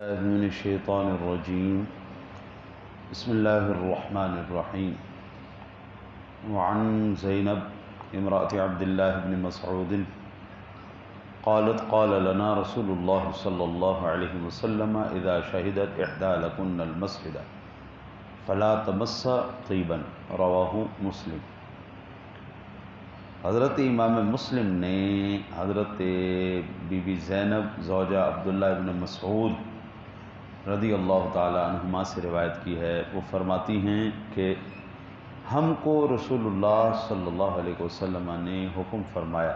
من الشیطان الرجیم بسم اللہ الرحمن الرحیم وعن زینب امرأة عبد اللہ بن مسعود قالت قال لنا رسول اللہ صلی اللہ علیہ وسلم اذا شہدت احدى لکن المسجد فلا تمس طیبا رواہ مسلم۔ حضرت امام مسلم نے حضرت بی بی زینب زوجہ عبداللہ بن مسعود رضی اللہ تعالی عنہما سے روایت کی ہے۔ وہ فرماتی ہیں کہ ہم کو رسول اللہ صلی اللہ علیہ وسلم نے حکم فرمایا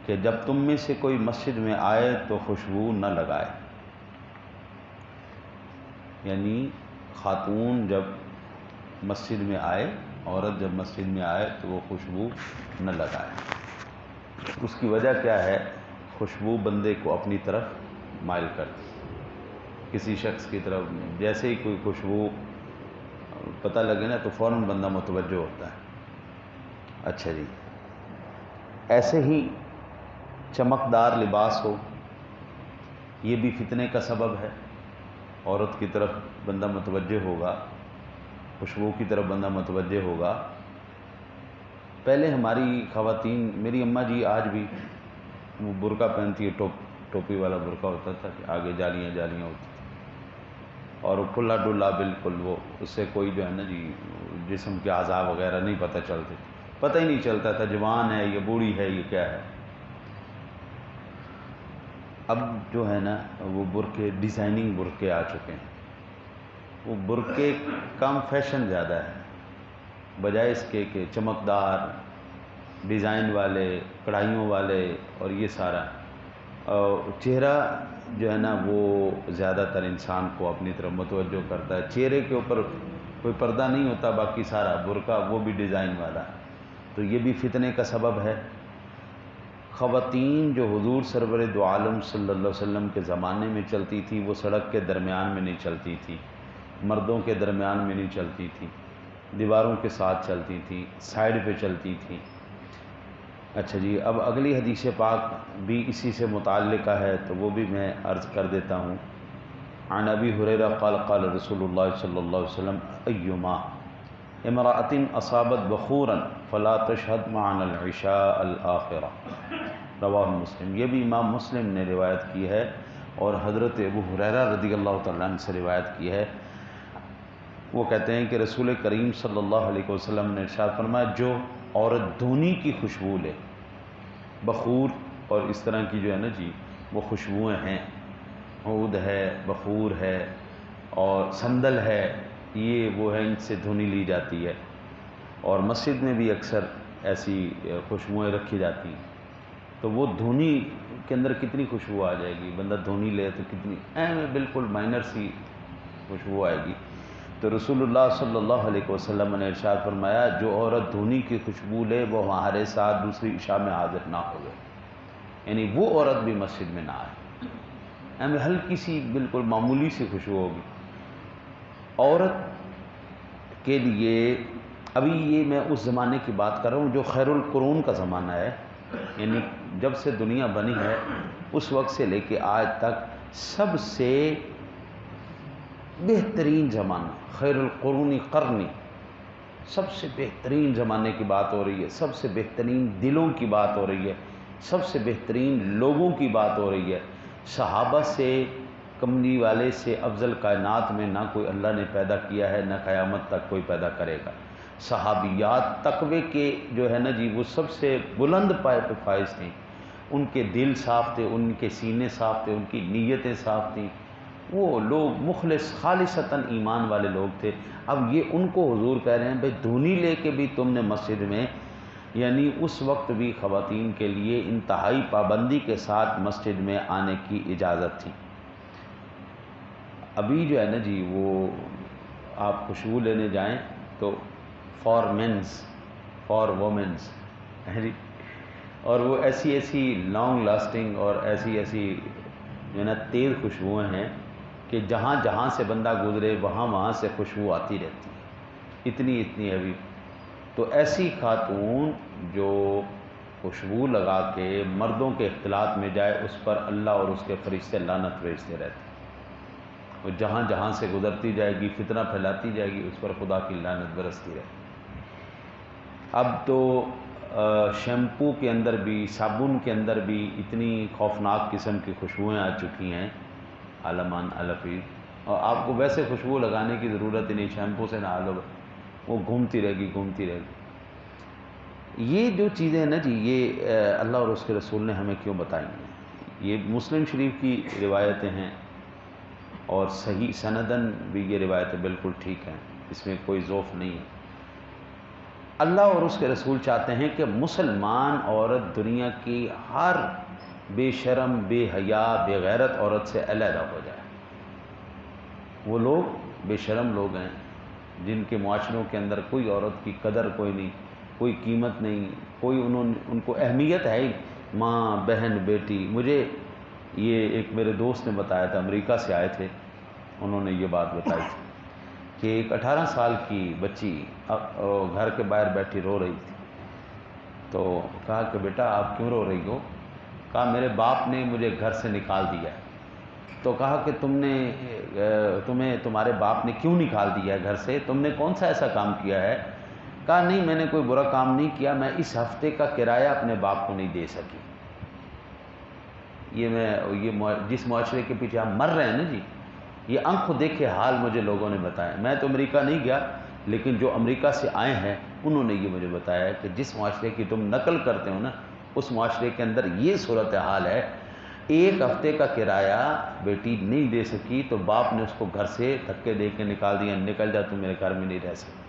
کہ جب تم میں سے کوئی مسجد میں آئے تو خوشبو نہ لگائے، یعنی خاتون جب مسجد میں آئے، عورت جب مسجد میں آئے تو وہ خوشبو نہ لگائے۔ اس کی وجہ کیا ہے؟ خوشبو بندے کو اپنی طرف مائل کرتی، کسی شخص کی طرف جیسے ہی کوئی خوشبو پتہ لگے نا تو فوراً بندہ متوجہ ہوتا ہے۔ اچھا جی، ایسے ہی چمکدار لباس ہو، یہ بھی فتنے کا سبب ہے۔ عورت کی طرف بندہ متوجہ ہوگا، خوشبو کی طرف بندہ متوجہ ہوگا۔ پہلے ہماری خواتین، میری اماں جی آج بھی وہ برقع پہنتی ہے، ٹوپی والا برقع ہوتا تھا کہ آگے جالیاں جالیاں ہوتی تھیں، اور کھلا ڈلا بالکل، وہ اس سے کوئی جو ہے نا جی جسم کے اعضاء وغیرہ نہیں پتہ چلتے، پتہ ہی نہیں چلتا تھا جوان ہے یہ بوڑھی ہے یہ کیا ہے۔ اب جو ہے نا وہ برقعے، ڈیزائننگ برقعے آ چکے ہیں، وہ برقعے کم فیشن زیادہ ہے، بجائے اس کے کہ چمکدار ڈیزائن والے، کڑھائیوں والے، اور یہ سارا چہرہ جو ہے نا وہ زیادہ تر انسان کو اپنی طرف متوجہ کرتا ہے۔ چہرے کے اوپر کوئی پردہ نہیں ہوتا، باقی سارا برقع وہ بھی ڈیزائن والا، تو یہ بھی فتنے کا سبب ہے۔ خواتین جو حضور سرور دو عالم صلی اللہ علیہ وسلم کے زمانے میں چلتی تھی، وہ سڑک کے درمیان میں نہیں چلتی تھی، مردوں کے درمیان میں نہیں چلتی تھی، دیواروں کے ساتھ چلتی تھی، سائیڈ پہ چلتی تھی۔ اچھا جی، اب اگلی حدیث پاک بھی اسی سے متعلقہ ہے تو وہ بھی میں عرض کر دیتا ہوں۔ عن ابی ہریرہ قال قال رسول اللہ صلی اللہ علیہ وسلم ایما امرأة اصابت بخورا فلا تشہد معنا العشاء الآخرہ، رواہ مسلم۔ یہ بھی امام مسلم نے روایت کی ہے اور حضرت ابو ہریرہ رضی اللہ تعالیٰ عنہ سے روایت کی ہے۔ وہ کہتے ہیں کہ رسول کریم صلی اللہ علیہ وسلم نے ارشاد فرمایا، جو عورت دھونی کی خوشبو لے، بخور اور اس طرح کی جو ہے نا جی وہ خوشبوئیں ہیں، عود ہے، بخور ہے اور سندل ہے، یہ وہ ہے، ان سے دھونی لی جاتی ہے، اور مسجد میں بھی اکثر ایسی خوشبوئیں رکھی جاتی ہیں، تو وہ دھونی کے اندر کتنی خوشبو آ جائے گی، بندہ دھونی لے تو کتنی بالکل مائنر سی خوشبو آئے گی۔ تو رسول اللہ صلی اللہ علیہ وسلم نے ارشاد فرمایا، جو عورت دھونی کی خوشبو لے وہ ہمارے ساتھ دوسری عشاء میں حاضر نہ ہوئے، یعنی وہ عورت بھی مسجد میں نہ آئے۔ ہلکی سی بالکل معمولی سی خوشبو ہوگی عورت کے لیے۔ ابھی یہ میں اس زمانے کی بات کر رہا ہوں جو خیر القرون کا زمانہ ہے، یعنی جب سے دنیا بنی ہے اس وقت سے لے کے آج تک سب سے بہترین زمانہ، خیر القرون قرنی، سب سے بہترین زمانے کی بات ہو رہی ہے، سب سے بہترین دلوں کی بات ہو رہی ہے، سب سے بہترین لوگوں کی بات ہو رہی ہے۔ صحابہ سے، کملی والے سے افضل کائنات میں نہ کوئی اللہ نے پیدا کیا ہے، نہ قیامت تک کوئی پیدا کرے گا۔ صحابیات تقوی کے جو ہے نا جی وہ سب سے بلند پائے پہ فائز تھیں، ان کے دل صاف تھے، ان کے سینے صاف تھے، ان کی نیتیں صاف تھیں، وہ لوگ مخلص خالصتاً ایمان والے لوگ تھے۔ اب یہ ان کو حضور کہہ رہے ہیں بھئی دھونی لے کے بھی تم نے مسجد میں، یعنی اس وقت بھی خواتین کے لیے انتہائی پابندی کے ساتھ مسجد میں آنے کی اجازت تھی۔ ابھی جو ہے نا جی وہ آپ خوشبو لینے جائیں تو فار مینز، فار وومنز، اور وہ ایسی ایسی لانگ لاسٹنگ اور ایسی ایسی جو ہے نا تیز خوشبوئیں ہیں کہ جہاں جہاں سے بندہ گزرے وہاں وہاں سے خوشبو آتی رہتی ہے، اتنی اتنی ہیوی۔ تو ایسی خاتون جو خوشبو لگا کے مردوں کے اختلاط میں جائے، اس پر اللہ اور اس کے فرشتے لعنت بھیجتے رہتے ہیں۔ وہ جہاں جہاں سے گزرتی جائے گی، فتنہ پھیلاتی جائے گی، اس پر خدا کی لعنت برستی رہے۔ اب تو شیمپو کے اندر بھی، صابن کے اندر بھی اتنی خوفناک قسم کی خوشبوئیں آ چکی ہیں، عالمان الفی، اور آپ کو ویسے خوشبو لگانے کی ضرورت ہی نہیں، شیمپو سے نہا لو، وہ گھومتی رہے گی، گھومتی رہے گی۔ یہ جو چیزیں نا جی، یہ اللہ اور اس کے رسول نے ہمیں کیوں بتائی ہیں؟ یہ مسلم شریف کی روایتیں ہیں، اور صحیح سندن بھی یہ روایتیں بالکل ٹھیک ہیں، اس میں کوئی ضعف نہیں ہے۔ اللہ اور اس کے رسول چاہتے ہیں کہ مسلمان عورت دنیا کی ہر بے شرم، بے حیا، بے غیرت عورت سے علیحدہ ہو جائے۔ وہ لوگ بے شرم لوگ ہیں جن کے معاشروں کے اندر کوئی عورت کی قدر کوئی نہیں، کوئی قیمت نہیں، کوئی ان کو اہمیت ہے ہی، ماں، بہن، بیٹی۔ مجھے یہ ایک میرے دوست نے بتایا تھا، امریکہ سے آئے تھے، انہوں نے یہ بات بتائی تھی کہ ایک 18 سال کی بچی گھر کے باہر بیٹھی رو رہی تھی، تو کہا کہ بیٹا آپ کیوں رو رہی ہو؟ کہا میرے باپ نے مجھے گھر سے نکال دیا ہے۔ تو کہا کہ تمہیں تمہارے باپ نے کیوں نکال دیا ہے گھر سے؟ تم نے کون سا ایسا کام کیا ہے؟ کہا نہیں، میں نے کوئی برا کام نہیں کیا، میں اس ہفتے کا کرایہ اپنے باپ کو نہیں دے سکی۔ یہ جس معاشرے کے پیچھے ہم مر رہے ہیں نا جی، یہ آنکھوں دیکھے حال مجھے لوگوں نے بتایا۔ میں تو امریکہ نہیں گیا، لیکن جو امریکہ سے آئے ہیں انہوں نے یہ مجھے بتایا کہ جس معاشرے کی تم نقل کرتے ہو نا، اس معاشرے کے اندر یہ صورتحال ہے، ایک ہفتے کا کرایہ بیٹی نہیں دے سکی تو باپ نے اس کو گھر سے دھکے دے کے نکال دیا، نکل جا، تم میرے گھر میں نہیں رہ سکتی۔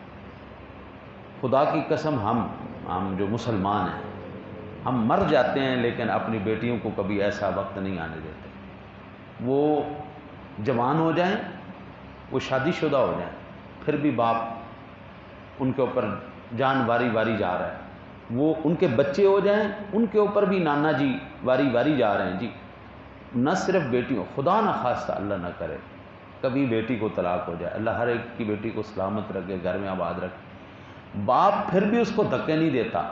خدا کی قسم، ہم جو مسلمان ہیں، ہم مر جاتے ہیں لیکن اپنی بیٹیوں کو کبھی ایسا وقت نہیں آنے دیتے۔ وہ جوان ہو جائیں، وہ شادی شدہ ہو جائیں، پھر بھی باپ ان کے اوپر جان واری واری جا رہا ہے۔ وہ ان کے بچے ہو جائیں، ان کے اوپر بھی نانا جی واری واری جا رہے ہیں جی۔ نہ صرف بیٹیوں، خدا نہ خواستہ اللہ نہ کرے کبھی بیٹی کو طلاق ہو جائے، اللہ ہر ایک کی بیٹی کو سلامت رکھے، گھر میں آباد رکھے، باپ پھر بھی اس کو دھکے نہیں دیتا،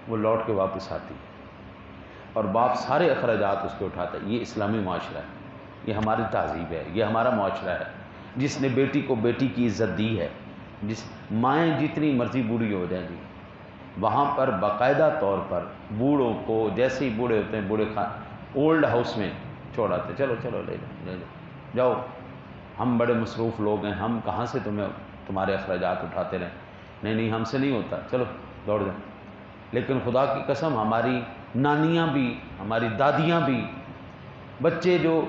وہ لوٹ کے واپس آتی ہے، اور باپ سارے اخراجات اس کے اٹھاتا ہے۔ یہ اسلامی معاشرہ ہے، یہ ہماری تہذیب ہے، یہ ہمارا معاشرہ ہے جس نے بیٹی کو بیٹی کی عزت دی ہے۔ مائیں جتنی مرضی بوڑھی ہو جائیں گی، وہاں پر باقاعدہ طور پر بوڑھوں کو جیسے ہی بوڑھے ہوتے ہیں، بوڑھے اولڈ ہاؤس میں چھوڑاتے، چلو چلو لے جاؤ، ہم بڑے مصروف لوگ ہیں، ہم کہاں سے تمہارے اخراجات اٹھاتے رہیں، نہیں ہم سے نہیں ہوتا، چلو دوڑ جاؤ۔ لیکن خدا کی قسم، ہماری نانیاں بھی، ہماری دادیاں بھی، بچے جو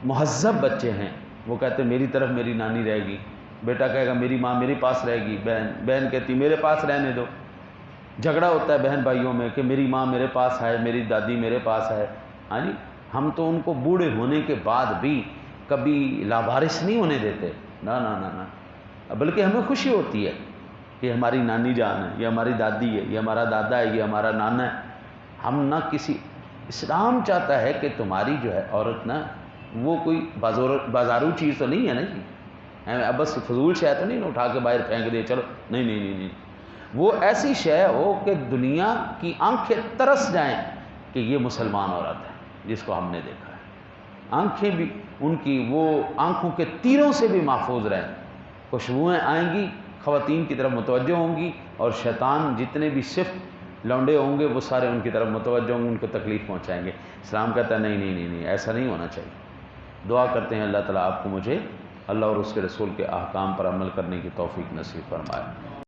مہذب بچے ہیں وہ کہتے ہیں میری طرف میری نانی رہے گی، بیٹا کہے گا میری ماں میرے پاس رہے گی، بہن کہتی میرے پاس رہنے دو۔ جھگڑا ہوتا ہے بہن بھائیوں میں کہ میری ماں میرے پاس ہے، میری دادی میرے پاس ہے۔ ہاں جی، ہم تو ان کو بوڑھے ہونے کے بعد بھی کبھی لاوارث نہیں ہونے دیتے، نہ نہ نہ نہ، بلکہ ہمیں خوشی ہوتی ہے کہ ہماری نانی جان ہے، یہ ہماری دادی ہے، یہ ہمارا دادا ہے، یہ ہمارا نانا ہے۔ ہم نہ کسی، اسلام چاہتا ہے کہ تمہاری جو ہے عورت نا، وہ کوئی بازارو چیز تو نہیں ہے نا جی، اب بس فضول شے تو نہیں اٹھا کے باہر پھینک دے چلو، نہیں، وہ ایسی شے ہو کہ دنیا کی آنکھیں ترس جائیں کہ یہ مسلمان عورت ہے جس کو ہم نے دیکھا ہے، آنکھیں بھی ان کی وہ آنکھوں کے تیروں سے بھی محفوظ رہیں، خوشبوئیں آئیں گی، خواتین کی طرف متوجہ ہوں گی، اور شیطان جتنے بھی صفت لونڈے ہوں گے وہ سارے ان کی طرف متوجہ ہوں گے، ان کو تکلیف پہنچائیں گے۔ اسلام کہتا ہے نہیں، ایسا نہیں ہونا چاہیے۔ دعا کرتے ہیں اللہ تعالیٰ آپ کو مجھے اللہ اور اس کے رسول کے احکام پر عمل کرنے کی توفیق نصیب فرمائے۔